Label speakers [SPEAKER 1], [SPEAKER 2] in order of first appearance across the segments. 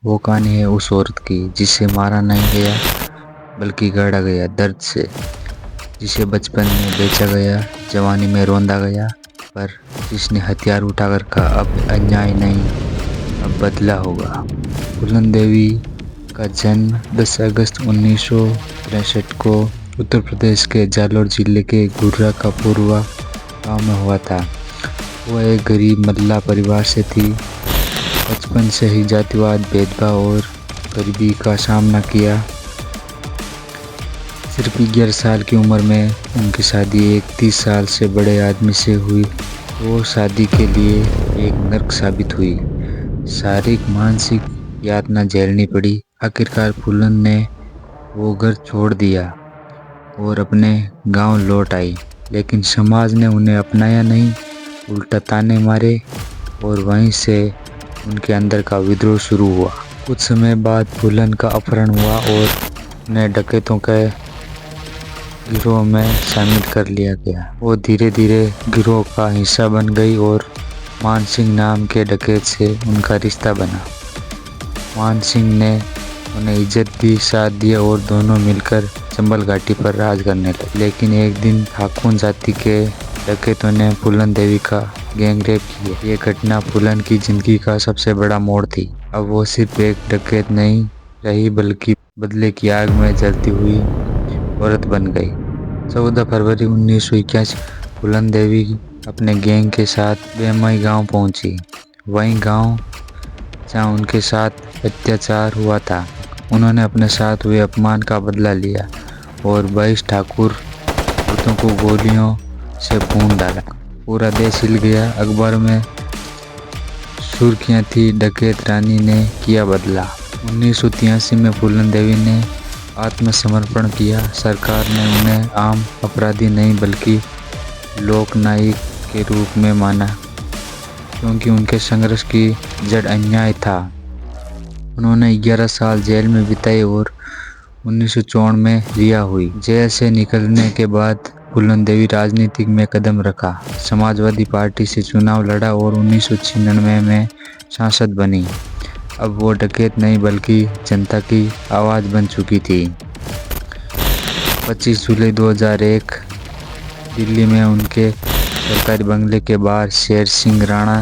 [SPEAKER 1] वो कहानी है उस औरत की जिसे मारा नहीं गया बल्कि गढ़ा गया दर्द से, जिसे बचपन में बेचा गया, जवानी में रोंदा गया, पर जिसने हथियार उठाकर कहा अब अन्याय नहीं, अब बदला होगा। फूलन देवी का जन्म 10 अगस्त 1963 को उत्तर प्रदेश के जालोर जिले के गुर्रा का पूर्वा गांव में हुआ था। वह एक गरीब मल्ला परिवार से थी। बचपन से ही जातिवाद, भेदभाव और गरीबी का सामना किया। सिर्फ 11 साल की उम्र में उनकी शादी एक 30 साल से बड़े आदमी से हुई। वो शादी के लिए एक नर्क साबित हुई। शारीरिक मानसिक यातना झेलनी पड़ी। आखिरकार फूलन ने वो घर छोड़ दिया और अपने गांव लौट आई, लेकिन समाज ने उन्हें अपनाया नहीं, उल्टा ताने मारे और वहीं से उनके अंदर का विद्रोह शुरू हुआ। कुछ समय बाद फूलन का अपहरण हुआ और उन्हें डकैतों के गिरोह में शामिल कर लिया गया। वो धीरे धीरे गिरोह का हिस्सा बन गई और मान सिंह नाम के डकैत से उनका रिश्ता बना। मान सिंह ने उन्हें इज्जत दी, साथ दिया और दोनों मिलकर चंबल घाटी पर राज करने लगे। लेकिन एक दिन ठाकुर जाति के डकैतों ने फूलन देवी का गैंगरेप किया। ये घटना फूलन की जिंदगी का सबसे बड़ा मोड़ थी। अब वो सिर्फ एक डकैत नहीं रही बल्कि बदले की आग में जलती हुई औरत बन गई। 14 फरवरी 1981 फूलन देवी अपने गैंग के साथ बेमई गांव पहुंची। वहीं गांव जहां उनके साथ अत्याचार हुआ था, उन्होंने अपने साथ हुए अपमान का बदला लिया और 22 ठाकुर औरतों को गोलियों से भून डाला। पूरा देश हिल गया। अखबार में सुर्खियां थी, डकैत रानी ने किया बदला। 1983 में फूलन देवी ने आत्मसमर्पण किया। सरकार ने उन्हें आम अपराधी नहीं बल्कि लोकनायक के रूप में माना, क्योंकि उनके संघर्ष की जड़ अन्याय था। उन्होंने 11 साल जेल में बिताए और 1954 में रिहा हुई। जेल से निकलने के बाद फूलन देवी राजनीति में कदम रखा। समाजवादी पार्टी से चुनाव लड़ा और 1996 में सांसद बनी। अब वो डकैत नहीं बल्कि जनता की आवाज़ बन चुकी थी। 25 जुलाई 2001 दिल्ली में उनके सरकारी बंगले के बाहर शेर सिंह राणा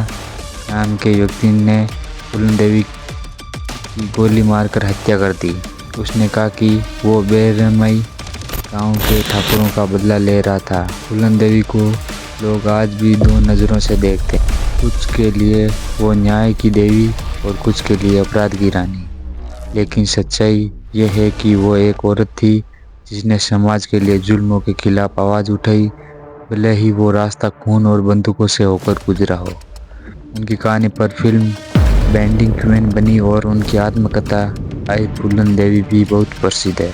[SPEAKER 1] नाम के व्यक्ति ने फूलन देवी की गोली मारकर हत्या कर दी। उसने कहा कि वो बेरमई गांव के ठाकुरों का बदला ले रहा था। फूलन देवी को लोग आज भी दो नज़रों से देखते हैं। कुछ के लिए वो न्याय की देवी और कुछ के लिए अपराध की रानी। लेकिन सच्चाई ये है कि वो एक औरत थी जिसने समाज के लिए जुल्मों के खिलाफ आवाज़ उठाई, भले ही वो रास्ता खून और बंदूकों से होकर गुजरा हो। उनकी कहानी पर फिल्म बेंडिंग क्वीन बनी और उनकी आत्मकथा आई फूलन देवी भी बहुत प्रसिद्ध है।